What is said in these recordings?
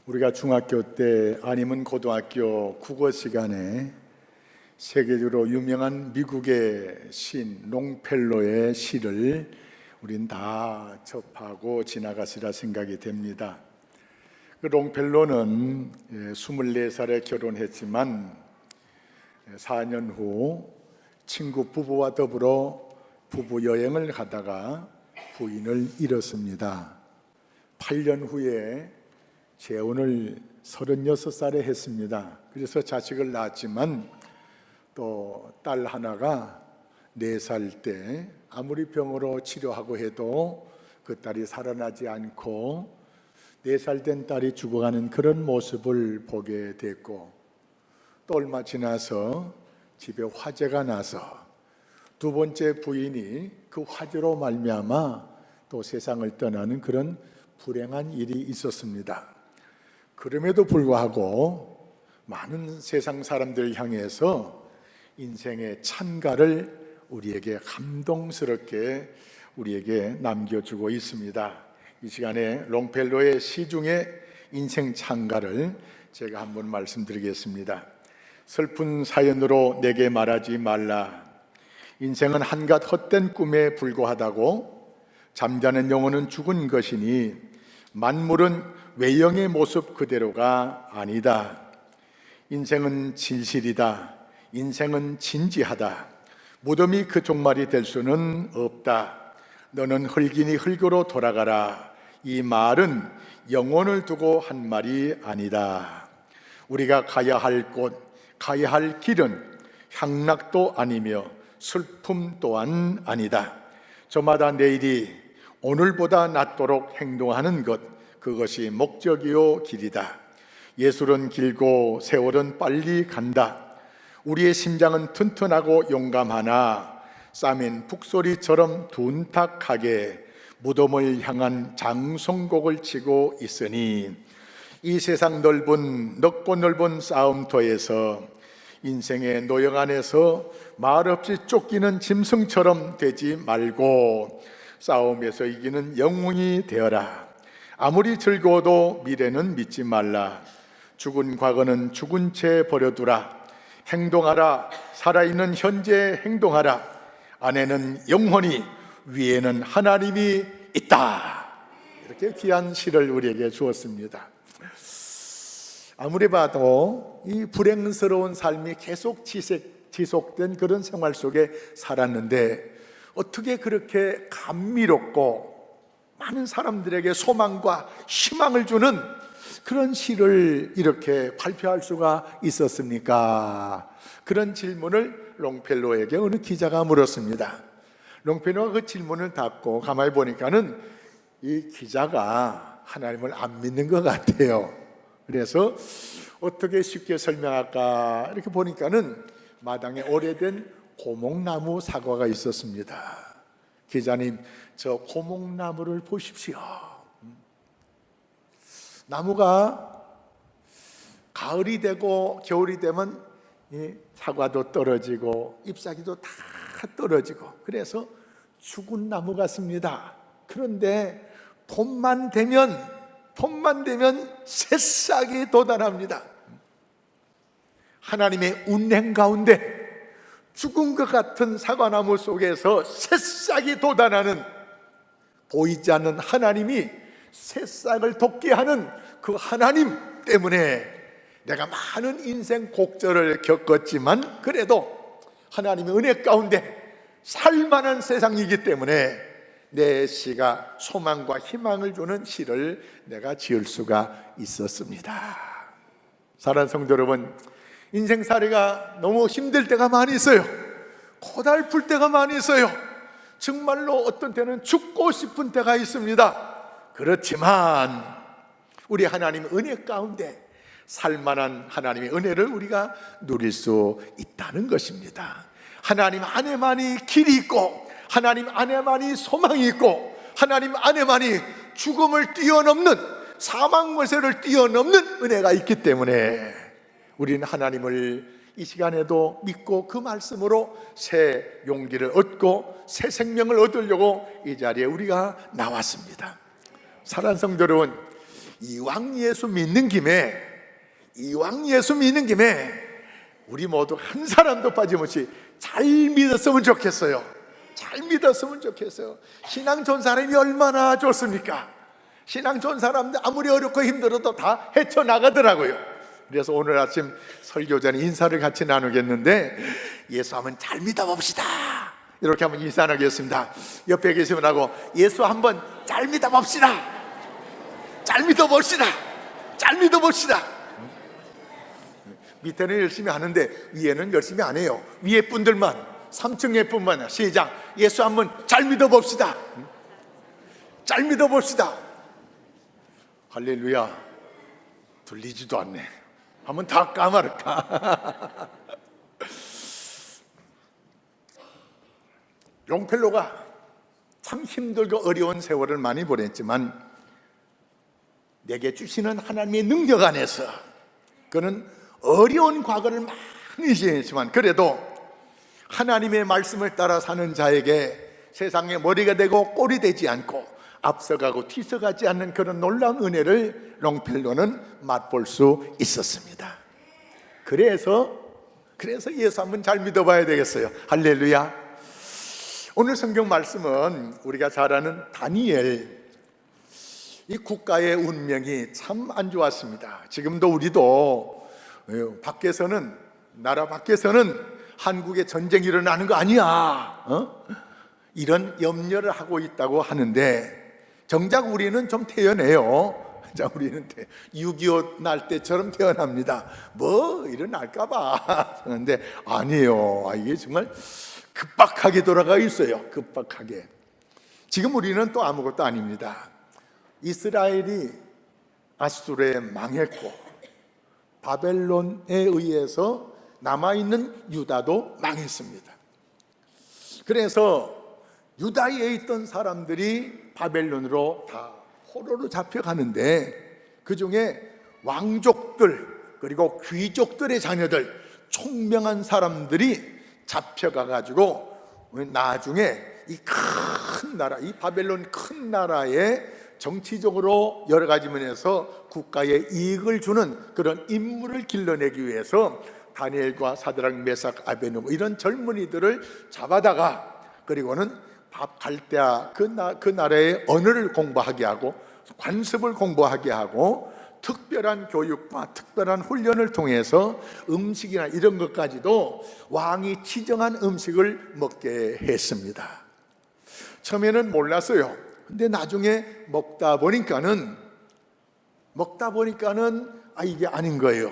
우리가 중학교 때 아니면 고등학교 국어 시간에 세계적으로 유명한 미국의 시인 롱펠로의 시를 우린 다 접하고 지나갔으리라 생각이 됩니다. 그 롱펠로는 24살에 결혼했지만 4년 후 친구 부부와 더불어 부부 여행을 가다가 부인을 잃었습니다. 8년 후에 재혼을 36살에 했습니다. 그래서 자식을 낳았지만 또 딸 하나가 4살 때 아무리 병으로 치료하고 해도 그 딸이 살아나지 않고 4살 된 딸이 죽어가는 그런 모습을 보게 됐고, 또 얼마 지나서 집에 화재가 나서 두 번째 부인이 그 화재로 말미암아 또 세상을 떠나는 그런 불행한 일이 있었습니다. 그럼에도 불구하고 많은 세상 사람들을 향해서 인생의 찬가를 우리에게 감동스럽게 우리에게 남겨주고 있습니다. 이 시간에 롱펠로의 시 중에 인생 찬가를 제가 한번 말씀드리겠습니다. 슬픈 사연으로 내게 말하지 말라. 인생은 한갓 헛된 꿈에 불과하다고. 잠자는 영혼은 죽은 것이니 만물은 외형의 모습 그대로가 아니다. 인생은 진실이다. 인생은 진지하다. 무덤이 그 종말이 될 수는 없다. 너는 흙이니 흙으로 돌아가라. 이 말은 영혼을 두고 한 말이 아니다. 우리가 가야 할 곳, 가야 할 길은 향락도 아니며 슬픔 또한 아니다. 저마다 내일이 오늘보다 낫도록 행동하는 것, 그것이 목적이요 길이다. 예술은 길고 세월은 빨리 간다. 우리의 심장은 튼튼하고 용감하나 싸맨 북소리처럼 둔탁하게 무덤을 향한 장송곡을 치고 있으니, 이 세상 넓고 넓은 싸움터에서 인생의 노역 안에서 말없이 쫓기는 짐승처럼 되지 말고 싸움에서 이기는 영웅이 되어라. 아무리 즐거워도 미래는 믿지 말라. 죽은 과거는 죽은 채 버려두라. 행동하라. 살아있는 현재 행동하라. 안에는 영혼이, 위에는 하나님이 있다. 이렇게 귀한 시를 우리에게 주었습니다. 아무리 봐도 이 불행스러운 삶이 계속 지속된 그런 생활 속에 살았는데, 어떻게 그렇게 감미롭고 많은 사람들에게 소망과 희망을 주는 그런 시를 이렇게 발표할 수가 있었습니까? 그런 질문을 롱펠로에게 어느 기자가 물었습니다. 롱펠로가 그 질문을 답고 가만히 보니까는 이 기자가 하나님을 안 믿는 것 같아요. 그래서 어떻게 쉽게 설명할까 이렇게 보니까는 마당에 오래된 고목나무 사과가 있었습니다. 기자님, 저 고목나무를 보십시오. 나무가 가을이 되고 겨울이 되면 이 사과도 떨어지고 잎사귀도 다 떨어지고, 그래서 죽은 나무 같습니다. 그런데 봄만 되면 새싹이 돋아납니다. 하나님의 운행 가운데 죽은 것 같은 사과나무 속에서 새싹이 돋아나는, 보이지 않는 하나님이 새싹을 돋게 하는 그 하나님 때문에 내가 많은 인생 곡절을 겪었지만 그래도 하나님의 은혜 가운데 살만한 세상이기 때문에 내 시가 소망과 희망을 주는 시를 내가 지을 수가 있었습니다. 사랑하는 성도 여러분, 인생살이가 너무 힘들 때가 많이 있어요. 고달플 때가 많이 있어요. 정말로 어떤 때는 죽고 싶은 때가 있습니다. 그렇지만 우리 하나님의 은혜 가운데 살만한 하나님의 은혜를 우리가 누릴 수 있다는 것입니다. 하나님 안에만이 길이 있고, 하나님 안에만이 소망이 있고, 하나님 안에만이 죽음을 뛰어넘는, 사망 권세를 뛰어넘는 은혜가 있기 때문에 우리는 하나님을 이 시간에도 믿고 그 말씀으로 새 용기를 얻고 새 생명을 얻으려고 이 자리에 우리가 나왔습니다. 사랑하는 성도 여러분, 이왕 예수 믿는 김에 우리 모두 한 사람도 빠짐없이 잘 믿었으면 좋겠어요. 잘 믿었으면 좋겠어요. 신앙 좋은 사람이 얼마나 좋습니까? 신앙 좋은 사람들 아무리 어렵고 힘들어도 다 헤쳐나가더라고요. 그래서 오늘 아침 설교 전에 인사를 같이 나누겠는데, 예수하면 잘 믿어봅시다, 이렇게 한번 인사 나누겠습니다. 옆에 계시면 하고, 예수 한번 잘 믿어봅시다, 잘 믿어봅시다, 잘 믿어봅시다. 밑에는 열심히 하는데 위에는 열심히 안 해요. 위에 분들만, 3층에 분만. 시작. 예수 한번 잘 믿어봅시다, 잘 믿어봅시다. 할렐루야. 들리지도 않네. 한번 다 까마를까. 롱펠로가 참 힘들고 어려운 세월을 많이 보냈지만, 내게 주시는 하나님의 능력 안에서 그는 어려운 과거를 많이 지냈지만, 그래도 하나님의 말씀을 따라 사는 자에게 세상의 머리가 되고 꼴이 되지 않고 앞서가고 뒤서가지 않는 그런 놀라운 은혜를 롱펠로는 맛볼 수 있었습니다. 그래서 예수 한번 잘 믿어봐야 되겠어요. 할렐루야. 오늘 성경 말씀은 우리가 잘 아는 다니엘, 이 국가의 운명이 참 안 좋았습니다. 지금도 우리도 나라 밖에서는 한국에 전쟁이 일어나는 거 아니야, 이런 염려를 하고 있다고 하는데, 정작 우리는 좀 태연해요. 자, 우리는 6.25 날 때처럼 태어납니다. 뭐 일어날까봐. 그런데 아니에요. 이게 정말 급박하게 돌아가 있어요. 급박하게. 지금 우리는 또 아무것도 아닙니다. 이스라엘이 아수르에 망했고, 바벨론에 의해서 남아있는 유다도 망했습니다. 그래서 유다에 있던 사람들이 바벨론으로 다 포로로 잡혀가는데, 그 중에 왕족들 그리고 귀족들의 자녀들, 총명한 사람들이 잡혀가가지고 나중에 이 큰 나라, 이 바벨론 큰 나라에 정치적으로 여러 가지 면에서 국가에 이익을 주는 그런 인물을 길러내기 위해서 다니엘과 사드락, 메삭, 아베노고 이런 젊은이들을 잡아다가, 그리고는 갈대아 그 나라의 언어를 공부하게 하고 관습을 공부하게 하고 특별한 교육과 특별한 훈련을 통해서 음식이나 이런 것까지도 왕이 지정한 음식을 먹게 했습니다. 처음에는 몰랐어요. 근데 나중에 먹다 보니까는 이게 아닌 거예요.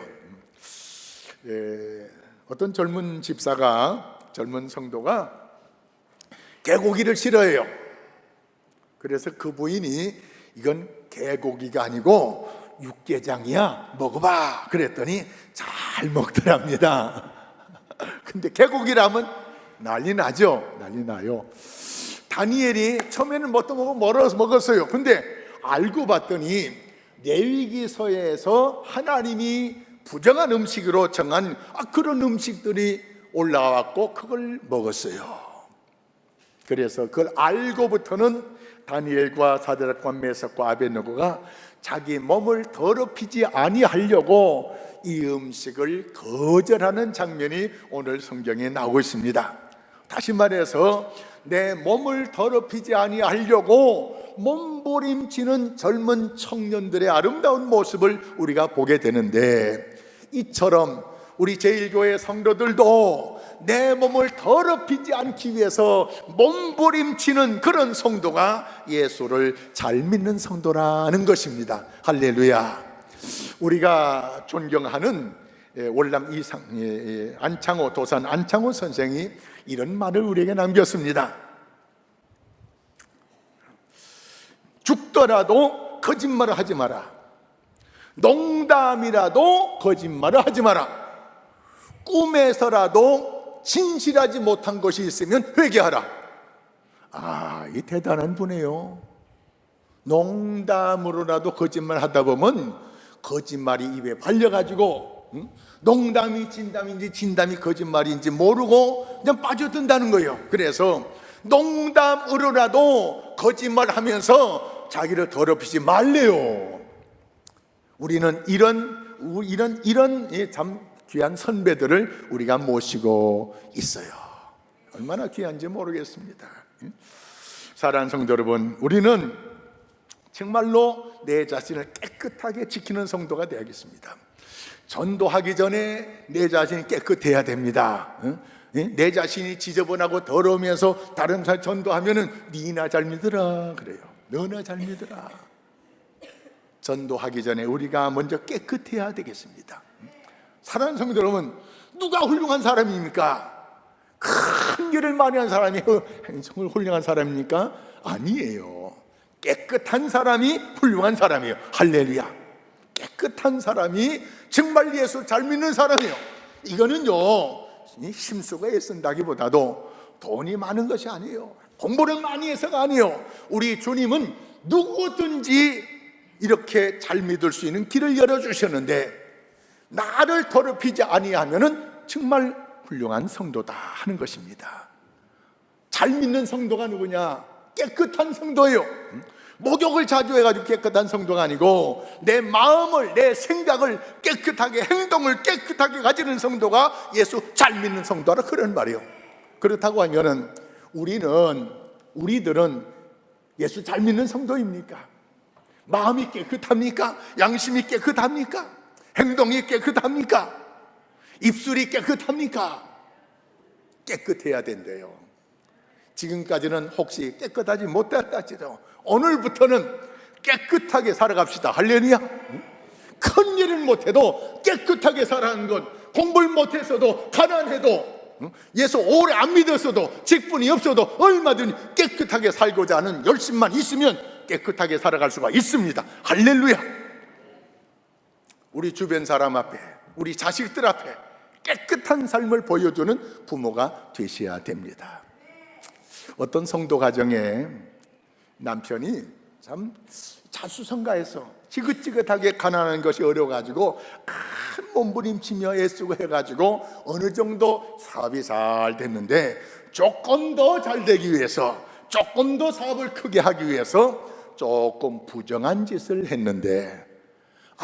어떤 젊은 성도가 개고기를 싫어해요. 그래서 그 부인이 이건 개고기가 아니고 육개장이야, 먹어봐 그랬더니 잘 먹더랍니다. 근데 개고기라면 난리 나죠. 난리 나요. 다니엘이 처음에는 뭣도 먹었어요. 근데 알고 봤더니 레위기서에서 하나님이 부정한 음식으로 정한 그런 음식들이 올라왔고 그걸 먹었어요. 그래서 그걸 알고부터는 다니엘과 사드락과 메삭과 아베느고가 자기 몸을 더럽히지 아니하려고 이 음식을 거절하는 장면이 오늘 성경에 나오고 있습니다. 다시 말해서 내 몸을 더럽히지 아니하려고 몸부림치는 젊은 청년들의 아름다운 모습을 우리가 보게 되는데, 이처럼 우리 제1교회 성도들도 내 몸을 더럽히지 않기 위해서 몸부림치는 그런 성도가 예수를 잘 믿는 성도라는 것입니다. 할렐루야. 우리가 존경하는 월남 도산 안창호 선생이 이런 말을 우리에게 남겼습니다. 죽더라도 거짓말을 하지 마라. 농담이라도 거짓말을 하지 마라. 꿈에서라도 진실하지 못한 것이 있으면 회개하라. 이 대단한 분이에요. 농담으로라도 거짓말 하다 보면 거짓말이 입에 발려가지고 농담이 진담인지 진담이 거짓말인지 모르고 그냥 빠져든다는 거예요. 그래서 농담으로라도 거짓말하면서 자기를 더럽히지 말래요. 우리는 이런 참 귀한 선배들을 우리가 모시고 있어요. 얼마나 귀한지 모르겠습니다. 사랑하는 성도 여러분, 우리는 정말로 내 자신을 깨끗하게 지키는 성도가 되어야겠습니다. 전도하기 전에 내 자신이 깨끗해야 됩니다. 내 자신이 지저분하고 더러우면서 다른 사람 전도하면은 니나 잘 믿으라 그래요. 너나 잘 믿으라. 전도하기 전에 우리가 먼저 깨끗해야 되겠습니다. 사랑하는 성도 여러분, 누가 훌륭한 사람입니까? 큰 일을 많이 한 사람이 행성을 훌륭한 사람입니까? 아니에요. 깨끗한 사람이 훌륭한 사람이에요. 할렐루야. 깨끗한 사람이 정말 예수 잘 믿는 사람이에요. 이거는요, 힘쓰고 애쓴다기보다도 돈이 많은 것이 아니에요. 공부를 많이 해서가 아니에요. 우리 주님은 누구든지 이렇게 잘 믿을 수 있는 길을 열어주셨는데, 나를 더럽히지 아니하면은 정말 훌륭한 성도다 하는 것입니다. 잘 믿는 성도가 누구냐? 깨끗한 성도예요. 목욕을 자주 해가지고 깨끗한 성도가 아니고, 내 마음을, 내 생각을 깨끗하게, 행동을 깨끗하게 가지는 성도가 예수 잘 믿는 성도라, 그런 말이에요. 그렇다고 하면은 우리들은 예수 잘 믿는 성도입니까? 마음이 깨끗합니까? 양심이 깨끗합니까? 행동이 깨끗합니까? 입술이 깨끗합니까? 깨끗해야 된대요. 지금까지는 혹시 깨끗하지 못했다지도 오늘부터는 깨끗하게 살아갑시다. 할렐루야. 큰 일을 못해도 깨끗하게 살아가는 것, 공부를 못해서도, 가난해도, 예수 오래 안 믿었어도, 직분이 없어도 얼마든지 깨끗하게 살고자 하는 열심만 있으면 깨끗하게 살아갈 수가 있습니다. 할렐루야. 우리 주변 사람 앞에, 우리 자식들 앞에 깨끗한 삶을 보여주는 부모가 되셔야 됩니다. 어떤 성도 가정에 남편이 참 자수성가해서 지긋지긋하게 가난한 것이 어려워가지고 큰 몸부림치며 애쓰고 해가지고 어느 정도 사업이 잘 됐는데, 조금 더 잘 되기 위해서, 조금 더 사업을 크게 하기 위해서 조금 부정한 짓을 했는데,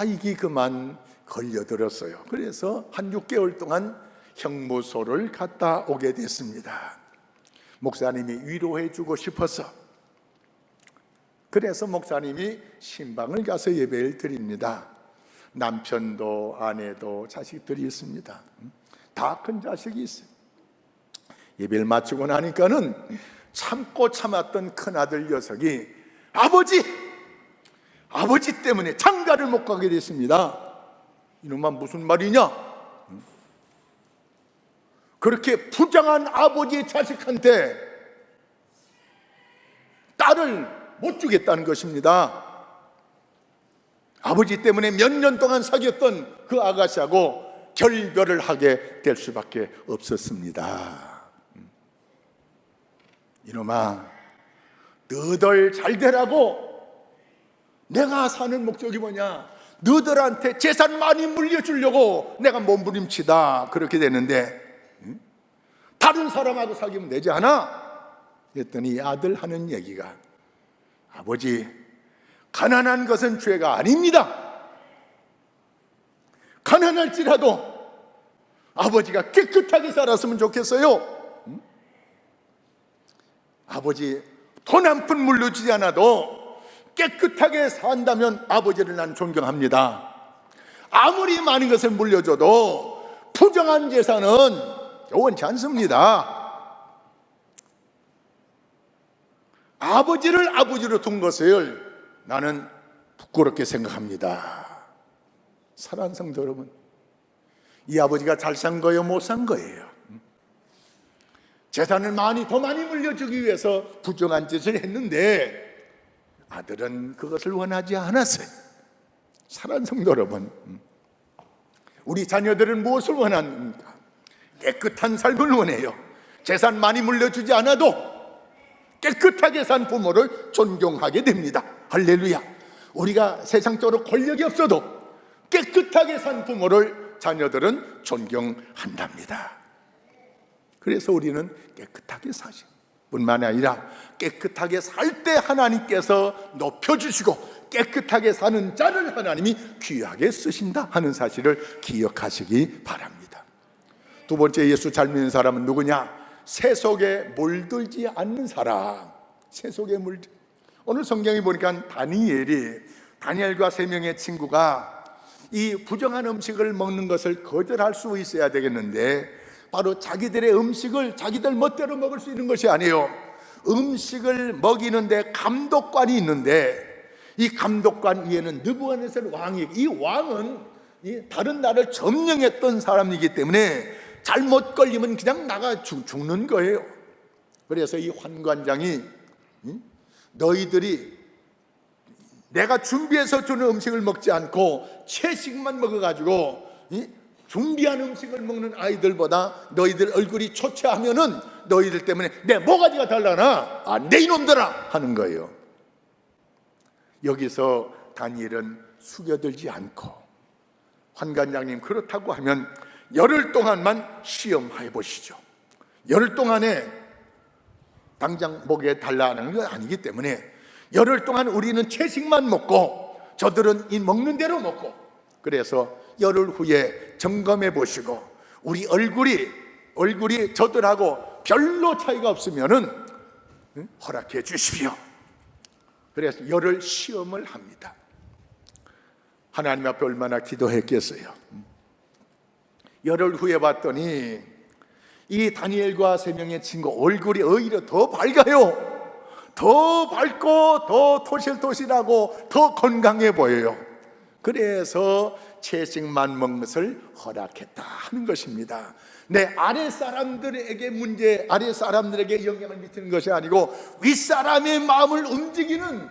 이게 그만 걸려들었어요. 그래서 한 6개월 동안 형무소를 갔다 오게 됐습니다. 목사님이 위로해 주고 싶어서, 그래서 목사님이 신방을 가서 예배를 드립니다. 남편도 아내도 자식들이 있습니다. 다 큰 자식이 있어요. 예배를 마치고 나니까는 참고 참았던 큰아들 녀석이 아버지 때문에 장가를 못 가게 됐습니다. 이놈아 무슨 말이냐? 그렇게 부정한 아버지의 자식한테 딸을 못 주겠다는 것입니다. 아버지 때문에 몇 년 동안 사귀었던 그 아가씨하고 결별을 하게 될 수밖에 없었습니다. 이놈아, 너들 잘 되라고 내가 사는 목적이 뭐냐? 너들한테 재산 많이 물려주려고 내가 몸부림치다 그렇게 되는데, 다른 사람하고 사귀면 되지 않아? 그랬더니 아들 하는 얘기가, 아버지, 가난한 것은 죄가 아닙니다. 가난할지라도 아버지가 깨끗하게 살았으면 좋겠어요. 아버지, 돈 한 푼 물려주지 않아도 깨끗하게 산다면 아버지를 난 존경합니다. 아무리 많은 것을 물려줘도 부정한 재산은 원치 않습니다. 아버지를 아버지로 둔 것을 나는 부끄럽게 생각합니다. 사랑하는 성도 여러분, 이 아버지가 잘 산 거예요? 못 산 거예요? 재산을 더 많이 물려주기 위해서 부정한 짓을 했는데 아들은 그것을 원하지 않았어요. 사랑하는 성도 여러분, 우리 자녀들은 무엇을 원합니까? 깨끗한 삶을 원해요. 재산 많이 물려주지 않아도 깨끗하게 산 부모를 존경하게 됩니다. 할렐루야. 우리가 세상적으로 권력이 없어도 깨끗하게 산 부모를 자녀들은 존경한답니다. 그래서 우리는 깨끗하게 사십. 뿐만 아니라 깨끗하게 살 때 하나님께서 높여주시고 깨끗하게 사는 자를 하나님이 귀하게 쓰신다 하는 사실을 기억하시기 바랍니다. 두 번째, 예수 잘 믿는 사람은 누구냐? 세속에 물들지 않는 사람. 세속에 오늘 성경에 보니까 다니엘과 세 명의 친구가 이 부정한 음식을 먹는 것을 거절할 수 있어야 되겠는데, 바로 자기들의 음식을 자기들 멋대로 먹을 수 있는 것이 아니에요. 음식을 먹이는데 감독관이 있는데, 이 감독관 위에는 느부갓네살 왕이, 이 왕은 다른 나라를 점령했던 사람이기 때문에 잘못 걸리면 그냥 나가 죽는 거예요. 그래서 이 환관장이 너희들이 내가 준비해서 주는 음식을 먹지 않고 채식만 먹어가지고 준비한 음식을 먹는 아이들보다 너희들 얼굴이 초췌하면은 너희들 때문에 내 모가지가 달라나, 내 이놈들아 하는 거예요. 여기서 다니엘은 숙여들지 않고, 환관장님 그렇다고 하면 열흘 동안만 시험해 보시죠. 열흘 동안에 당장 목에 달라는 건 아니기 때문에 열흘 동안 우리는 채식만 먹고 저들은 이 먹는 대로 먹고, 그래서 열흘 후에 점검해 보시고 우리 얼굴이 저들하고 별로 차이가 없으면은 허락해 주십시오. 그래서 열흘 시험을 합니다. 하나님 앞에 얼마나 기도했겠어요. 열흘 후에 봤더니 이 다니엘과 세 명의 친구 얼굴이 오히려 더 밝아요. 더 밝고 더 토실토실하고 더 건강해 보여요. 그래서 채식만 먹는 것을 허락했다 하는 것입니다. 내 아래 사람들에게 영향을 미치는 것이 아니고 윗사람의 마음을 움직이는,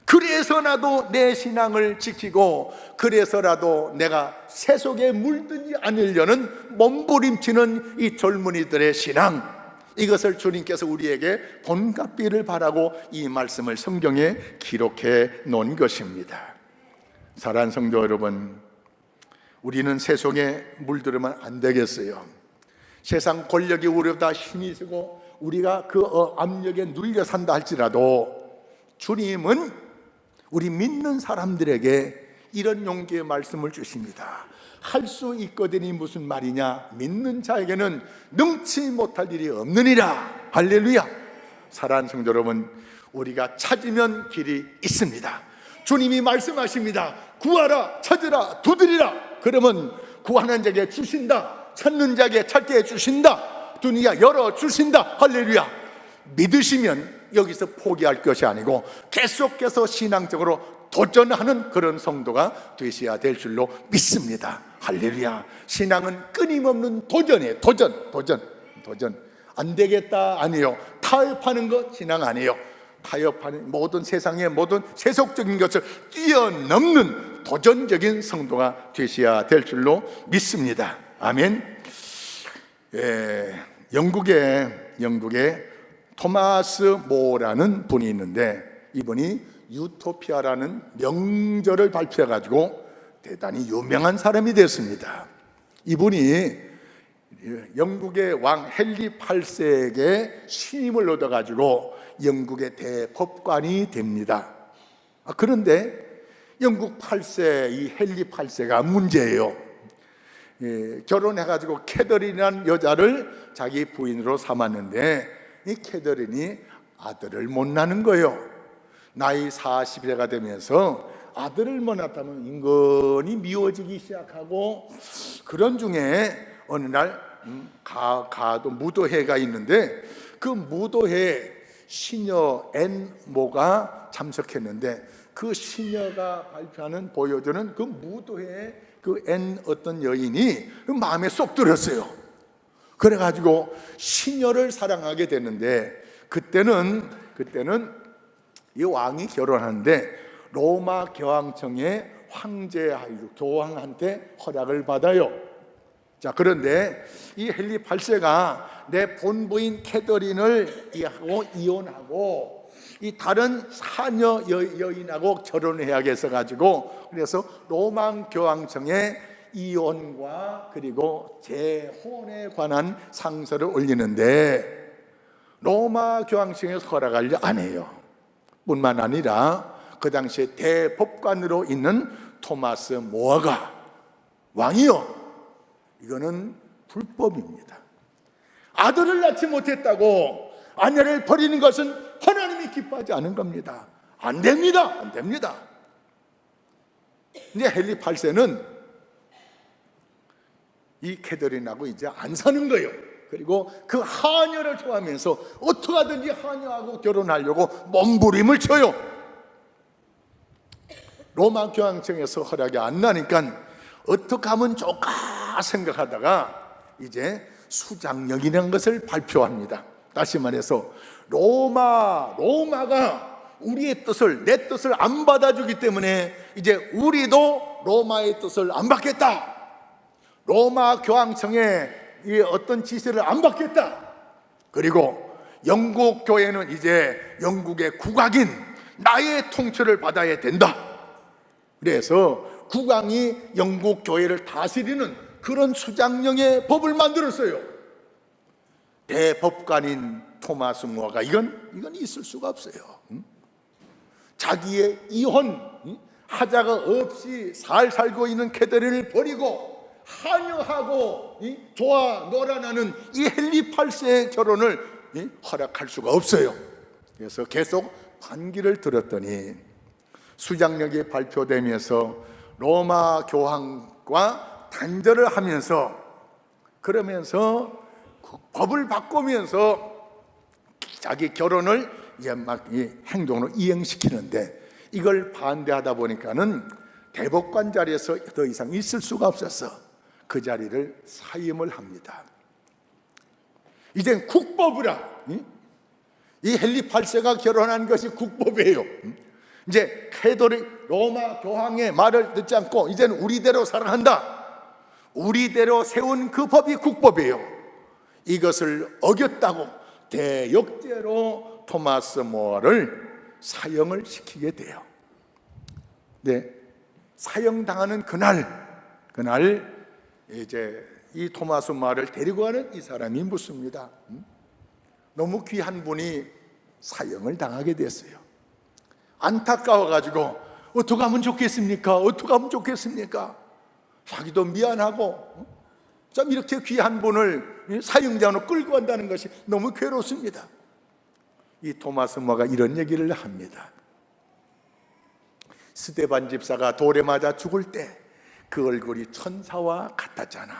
그래서라도 내 신앙을 지키고 그래서라도 내가 세속에 물들지 않으려는 몸부림치는 이 젊은이들의 신앙, 이것을 주님께서 우리에게 본갚기를 바라고 이 말씀을 성경에 기록해 놓은 것입니다. 사랑하는 성도 여러분, 우리는 세속에 물들으면 안 되겠어요. 세상 권력이 우리보다 힘이 세고 우리가 그 압력에 눌려 산다 할지라도 주님은 우리 믿는 사람들에게 이런 용기의 말씀을 주십니다. 할 수 있거든이 무슨 말이냐? 믿는 자에게는 능치 못할 일이 없느니라. 할렐루야. 사랑하는 성도 여러분, 우리가 찾으면 길이 있습니다. 주님이 말씀하십니다. 구하라, 찾으라, 두드리라. 그러면 구하는 자에게 주신다, 찾는 자에게 찾게 해주신다, 두니가 열어주신다. 할렐루야. 믿으시면 여기서 포기할 것이 아니고 계속해서 신앙적으로 도전하는 그런 성도가 되셔야 될 줄로 믿습니다. 할렐루야. 신앙은 끊임없는 도전이에요. 도전. 안 되겠다 아니에요. 타협하는 거 신앙 아니에요. 타협하는 모든 세상의 모든 세속적인 것을 뛰어넘는 도전적인 성도가 되셔야 될 줄로 믿습니다. 아멘. 영국에 토마스 모라는 분이 있는데, 이분이 유토피아라는 명절을 발표해가지고 대단히 유명한 사람이 됐습니다. 이분이 영국의 왕 헨리 8세에게 신임을 얻어가지고 영국의 대법관이 됩니다. 그런데 영국 8세, 이 헨리 8세가 문제예요. 결혼해가지고 캐더린이라는 여자를 자기 부인으로 삼았는데 이 캐더린이 아들을 못 낳는 거예요. 나이 40세가 되면서 아들을 못 낳다면 인간이 미워지기 시작하고, 그런 중에 어느 날 가도 무도회가 있는데 그 무도회에 시녀 앤모가 참석했는데, 그 시녀가 보여주는 그 무도회에 그 어떤 여인이 마음에 쏙 들었어요. 그래가지고 시녀를 사랑하게 되는데, 그때는 이 왕이 결혼하는데 로마 교황청의 황제 교황한테 허락을 받아요. 자, 그런데 이 헨리 8세가 내 본부인 캐더린을 이혼하고 이 다른 사녀 여인하고 결혼을 해야겠어 가지고, 그래서 로마 교황청에 이혼과 그리고 재혼에 관한 상소를 올리는데, 로마 교황청에서 허락하려 안 해요. 뿐만 아니라 그 당시에 대법관으로 있는 토마스 모어가 왕이요, 이거는 불법입니다. 아들을 낳지 못했다고 아내를 버리는 것은 하나님이 기뻐하지 않은 겁니다. 안 됩니다. 안 됩니다. 이제 헨리 8세는 이 캐더린하고 이제 안 사는 거예요. 그리고 그 하녀를 좋아하면서 어떻게 하든지 하녀하고 결혼하려고 몸부림을 쳐요. 로마 교황청에서 허락이 안 나니까 어떻게 하면 좋을까 생각하다가 이제 수장령이라는 것을 발표합니다. 다시 말해서 로마가 우리의 뜻을, 내 뜻을 안 받아주기 때문에 이제 우리도 로마의 뜻을 안 받겠다. 로마 교황청의 이 어떤 지시를 안 받겠다. 그리고 영국 교회는 이제 영국의 국왕인 나의 통치를 받아야 된다. 그래서 국왕이 영국 교회를 다스리는 그런 수장령의 법을 만들었어요. 대법관인 토마스 모어가 이건 있을 수가 없어요. 자기의 이혼 하자가 없이 살고 있는 캐더린을 버리고 하녀하고 좋아 놀아나는 이 헨리 8세의 결혼을 허락할 수가 없어요. 그래서 계속 반기를 들었더니 수장령이 발표되면서 로마 교황과 단절을 하면서, 그러면서 그 법을 바꾸면서 자기 결혼을 이제 막 행동으로 이행시키는데, 이걸 반대하다 보니까는 대법관 자리에서 더 이상 있을 수가 없어서 그 자리를 사임을 합니다. 이젠 국법이라, 이 헨리 8세가 결혼한 것이 국법이에요. 이제 캐도릭 로마 교황의 말을 듣지 않고 이제는 우리대로 살아간다. 우리대로 세운 그 법이 국법이에요. 이것을 어겼다고 대역죄로 토마스 모어를 사형을 시키게 돼요. 네, 사형당하는 그날 이제 이 토마스 모어를 데리고 가는 이 사람이 묻습니다. 너무 귀한 분이 사형을 당하게 됐어요. 안타까워가지고 어떻게 하면 좋겠습니까? 어떻게 하면 좋겠습니까? 자기도 미안하고 참 이렇게 귀한 분을 사형장으로 끌고 간다는 것이 너무 괴롭습니다. 이 토마스 모어가 이런 얘기를 합니다. 스데반 집사가 돌에 맞아 죽을 때 그 얼굴이 천사와 같았잖아.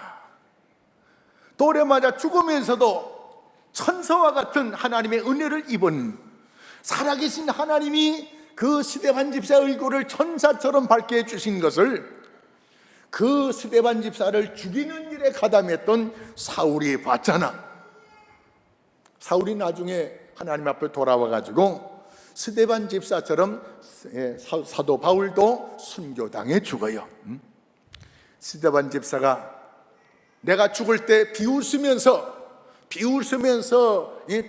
돌에 맞아 죽으면서도 천사와 같은 하나님의 은혜를 입은 살아계신 하나님이 그 스데반 집사 얼굴을 천사처럼 밝게 해주신 것을 그 스데반 집사를 죽이는 일에 가담했던 사울이 봤잖아. 사울이 나중에 하나님 앞에 돌아와가지고 스데반 집사처럼 사도 바울도 순교당해 죽어요. 스데반 집사가 내가 죽을 때 비웃으면서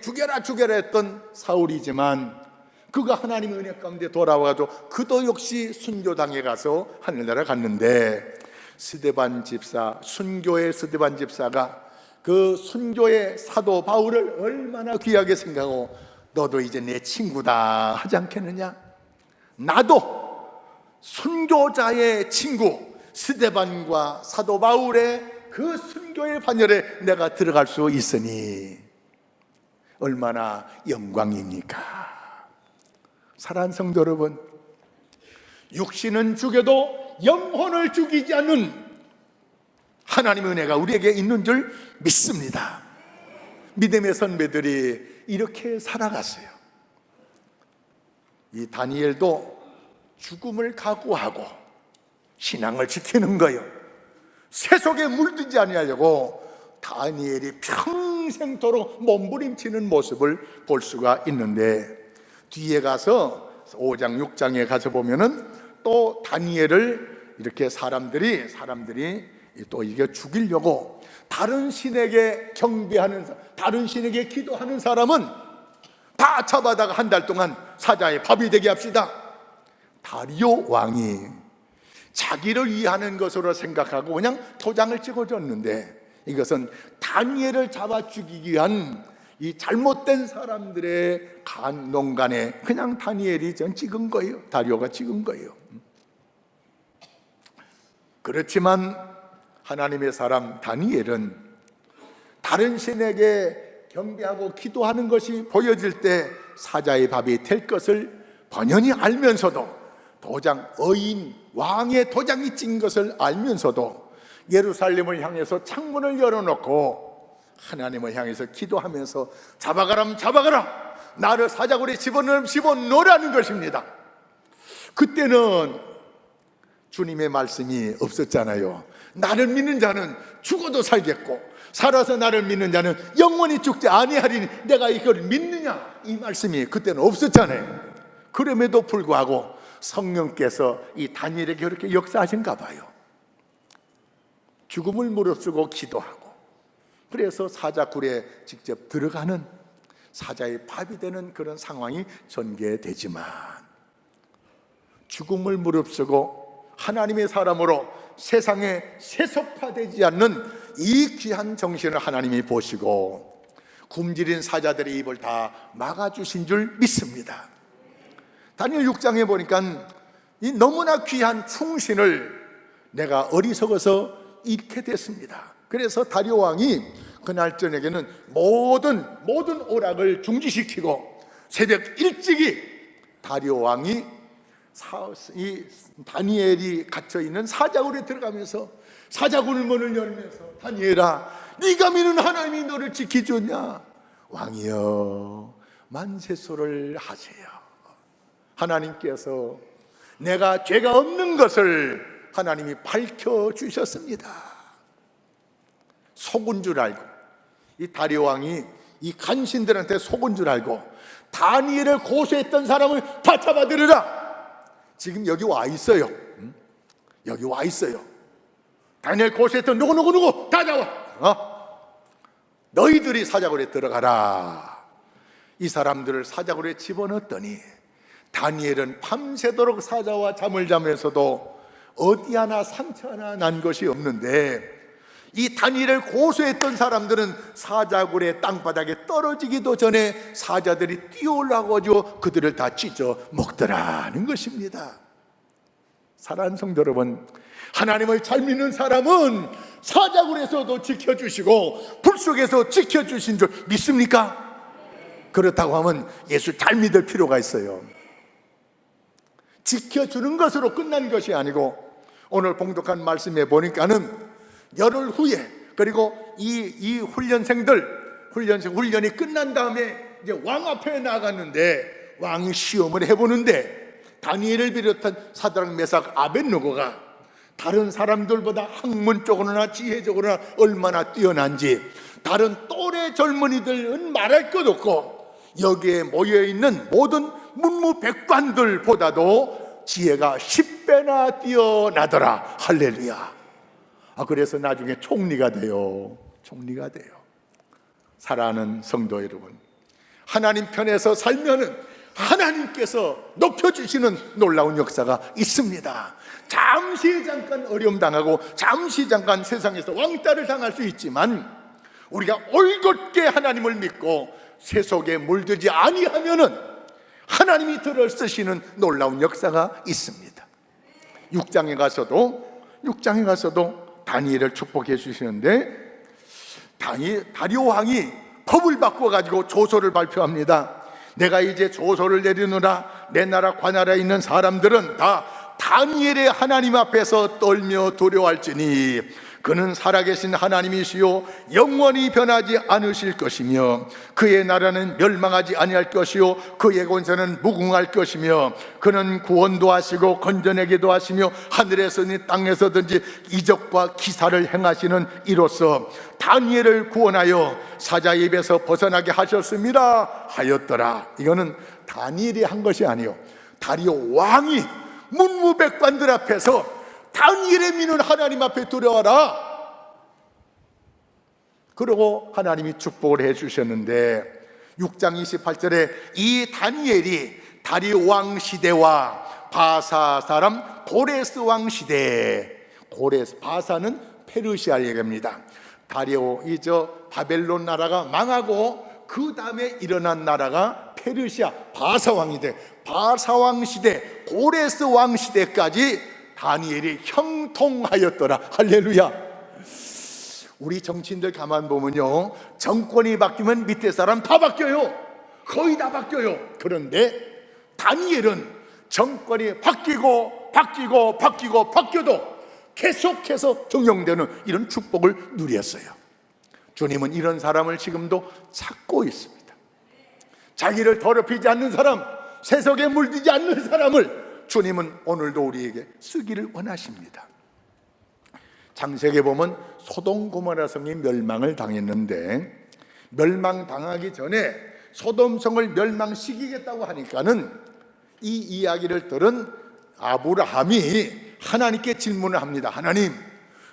죽여라 했던 사울이지만 그가 하나님의 은혜 가운데 돌아와가지고 그도 역시 순교당에 가서 하늘나라 갔는데, 스데반 집사, 순교의 스데반 집사가 그 순교의 사도 바울을 얼마나 귀하게 생각하고 너도 이제 내 친구다 하지 않겠느냐? 나도 순교자의 친구 스데반과 사도 바울의 그 순교의 반열에 내가 들어갈 수 있으니 얼마나 영광입니까? 사랑하는 성도 여러분, 육신은 죽여도 영혼을 죽이지 않는 하나님의 은혜가 우리에게 있는 줄 믿습니다. 믿음의 선배들이 이렇게 살아갔어요. 이 다니엘도 죽음을 각오하고 신앙을 지키는 거예요. 세속에 물들지 아니하려고 다니엘이 평생토록 몸부림치는 모습을 볼 수가 있는데, 뒤에 가서 5장 6장에 가서 보면은 또 다니엘을 이렇게 사람들이 또 이게 죽이려고 다른 신에게 경배하는, 다른 신에게 기도하는 사람은 다 잡아다가 한 달 동안 사자의 밥이 되게 합시다. 다리오 왕이 자기를 위하는 것으로 생각하고 그냥 도장을 찍어줬는데, 이것은 다니엘을 잡아 죽이기 위한 이 잘못된 사람들의 농간에 그냥 다니엘이 찍은 거예요. 다리오가 찍은 거예요. 그렇지만 하나님의 사람 다니엘은 다른 신에게 경배하고 기도하는 것이 보여질 때 사자의 밥이 될 것을 번연히 알면서도, 도장, 어인 왕의 도장이 찍은 것을 알면서도 예루살렘을 향해서 창문을 열어놓고 하나님을 향해서 기도하면서 잡아가라, 나를 사자굴에 집어넣으라는 것입니다. 그때는 주님의 말씀이 없었잖아요. 나를 믿는 자는 죽어도 살겠고 살아서 나를 믿는 자는 영원히 죽지 아니하리니 내가 이걸 믿느냐, 이 말씀이 그때는 없었잖아요. 그럼에도 불구하고 성령께서 이 다니엘에게 그렇게 역사하신가 봐요. 죽음을 무릅쓰고 기도하고, 그래서 사자굴에 직접 들어가는, 사자의 밥이 되는 그런 상황이 전개되지만, 죽음을 무릅쓰고 하나님의 사람으로 세상에 세속화되지 않는 이 귀한 정신을 하나님이 보시고 굶주린 사자들의 입을 다 막아주신 줄 믿습니다. 다니엘 6장에 보니까 이 너무나 귀한 충신을 내가 어리석어서 잃게 됐습니다. 그래서 다리오 왕이 그날 저녁에는 모든 오락을 중지시키고 새벽 일찍이 다리오 왕이 이 다니엘이 갇혀있는 사자굴에 들어가면서 사자굴 문을 열면서, 다니엘아, 네가 믿는 하나님이 너를 지키줬냐? 왕이여, 만세소를 하세요. 하나님께서 내가 죄가 없는 것을 하나님이 밝혀주셨습니다. 속은 줄 알고, 이 다리오 왕이 이 간신들한테 속은 줄 알고 다니엘을 고소했던 사람을 다 잡아들여라. 지금 여기 와 있어요. 여기 와 있어요. 다니엘 고소했던 누구 다 잡아. 너희들이 사자굴에 들어가라. 이 사람들을 사자굴에 집어넣었더니 다니엘은 밤새도록 사자와 잠을 자면서도 어디 하나 상처 하나 난 것이 없는데, 이 다니엘을 고소했던 사람들은 사자굴의 땅바닥에 떨어지기도 전에 사자들이 뛰어올라가지고 그들을 다 찢어 먹더라는 것입니다. 사랑하는 성도 여러분, 하나님을 잘 믿는 사람은 사자굴에서도 지켜주시고 불 속에서 지켜주신 줄 믿습니까? 그렇다고 하면 예수 잘 믿을 필요가 있어요. 지켜주는 것으로 끝난 것이 아니고, 오늘 봉독한 말씀에 보니까는 열흘 후에, 그리고 이 훈련이 끝난 다음에 이제 왕 앞에 나갔는데, 왕이 시험을 해보는데 다니엘을 비롯한 사드락, 메삭, 아벳느고가 다른 사람들보다 학문적으로나 지혜적으로나 얼마나 뛰어난지 다른 또래 젊은이들은 말할 것 없고, 여기에 모여있는 모든 문무백관들보다도 지혜가 10배나 뛰어나더라. 할렐루야. 그래서 나중에 총리가 돼요. 사랑하는 성도 여러분, 하나님 편에서 살면은 하나님께서 높여주시는 놀라운 역사가 있습니다. 잠시 잠깐 어려움 당하고 잠시 잠깐 세상에서 왕따를 당할 수 있지만, 우리가 올곧게 하나님을 믿고 세속에 물들지 아니하면은 하나님이 들어 쓰시는 놀라운 역사가 있습니다. 6장에 가서도 다니엘을 축복해 주시는데, 다리오 왕이 겁을 바꿔가지고 조서를 발표합니다. 내가 이제 조서를 내리노라. 내 나라 관할에 있는 사람들은 다 다니엘의 하나님 앞에서 떨며 두려워할지니 그는 살아계신 하나님이시요 영원히 변하지 않으실 것이며 그의 나라는 멸망하지 아니할 것이요 그의 권세는 무궁할 것이며 그는 구원도 하시고 건져내기도 하시며 하늘에서든 땅에서든지 이적과 기사를 행하시는 이로써 다니엘을 구원하여 사자의 입에서 벗어나게 하셨습니다 하였더라. 이거는 다니엘이 한 것이 아니요, 다리오 왕이 문무백관들 앞에서 다니엘의 믿는 하나님 앞에 두려워라. 그러고 하나님이 축복을 해주셨는데, 6장 28절에 이 다니엘이 다리오 왕 시대와 바사 사람 고레스 왕 시대, 바사는 페르시아 얘기입니다. 다리오 바벨론 나라가 망하고 그 다음에 일어난 나라가 페르시아 바사왕이 돼 바사왕 시대, 고레스 왕 시대까지 다니엘이 형통하였더라. 할렐루야. 우리 정치인들 가만 보면요, 정권이 바뀌면 밑에 사람 다 바뀌어요. 거의 다 바뀌어요. 그런데 다니엘은 정권이 바뀌어도 계속해서 경영되는 이런 축복을 누렸어요. 주님은 이런 사람을 지금도 찾고 있습니다. 자기를 더럽히지 않는 사람, 세속에 물들지 않는 사람을 주님은 오늘도 우리에게 쓰기를 원하십니다. 창세기에 보면 소돔 고모라 성이 멸망을 당했는데, 멸망당하기 전에 소돔성을 멸망시키겠다고 하니까는 이 이야기를 들은 아브라함이 하나님께 질문을 합니다. 하나님,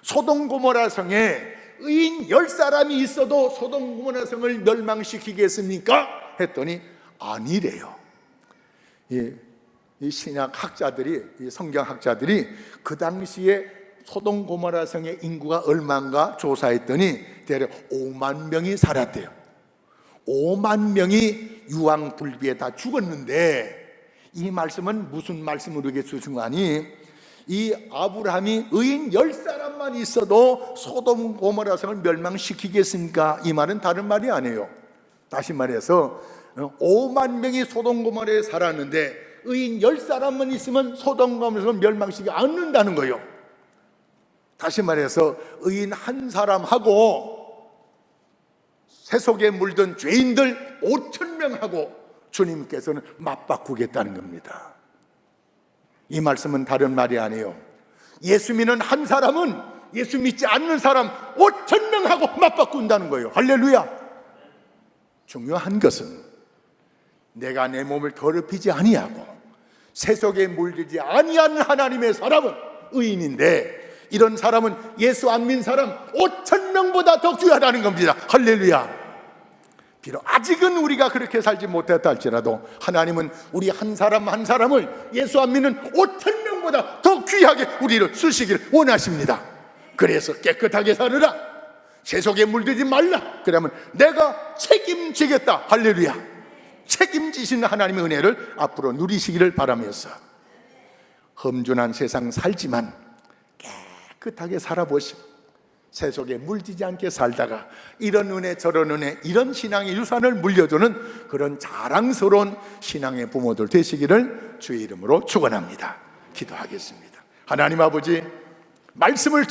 소돔 고모라 성에 의인 10사람이 있어도 소돔 고모라 성을 멸망시키겠습니까? 했더니 아니래요. 이 신학학자들이, 이 성경학자들이 그 당시에 소돔 고모라 성의 인구가 얼마인가 조사했더니 대략 5만 명이 살았대요. 5만 명이 유황불비에 다 죽었는데, 이 말씀은 무슨 말씀을 우리에게 주신 거 아니? 이 아브라함이 의인 10사람만 있어도 소돔 고모라 성을 멸망시키겠습니까? 이 말은 다른 말이 아니에요. 다시 말해서 5만 명이 소돔 고모라에 살았는데 의인 10사람만 있으면 소돔 고모라를 멸망시키지 않는다는 거예요. 다시 말해서 의인 한 사람하고 세속에 물든 죄인들 5,000명하고 주님께서는 맞바꾸겠다는 겁니다. 이 말씀은 다른 말이 아니에요. 예수 믿는 한 사람은 예수 믿지 않는 사람 5,000명하고 맞바꾼다는 거예요. 할렐루야. 중요한 것은 내가 내 몸을 더럽히지 아니하고 세속에 물들지 아니하는 하나님의 사람은 의인인데, 이런 사람은 예수 안 믿는 사람 5,000명보다 더 귀하다는 겁니다. 할렐루야. 비록 아직은 우리가 그렇게 살지 못했다 할지라도 하나님은 우리 한 사람 한 사람을 예수 안 믿는 5,000명보다 더 귀하게 우리를 쓰시기를 원하십니다. 그래서 깨끗하게 살으라, 세속에 물들지 말라. 그러면 내가 책임지겠다. 할렐루야. 책임지시는 하나님의 은혜를 앞으로 누리시기를 바라면서, 험준한 세상 살지만 깨끗하게 살아보시고 세속에 물들지 않게 살다가 이런 은혜 저런 은혜, 이런 신앙의 유산을 물려주는 그런 자랑스러운 신앙의 부모들 되시기를 주의 이름으로 축원합니다. 기도하겠습니다. 하나님 아버지, 말씀을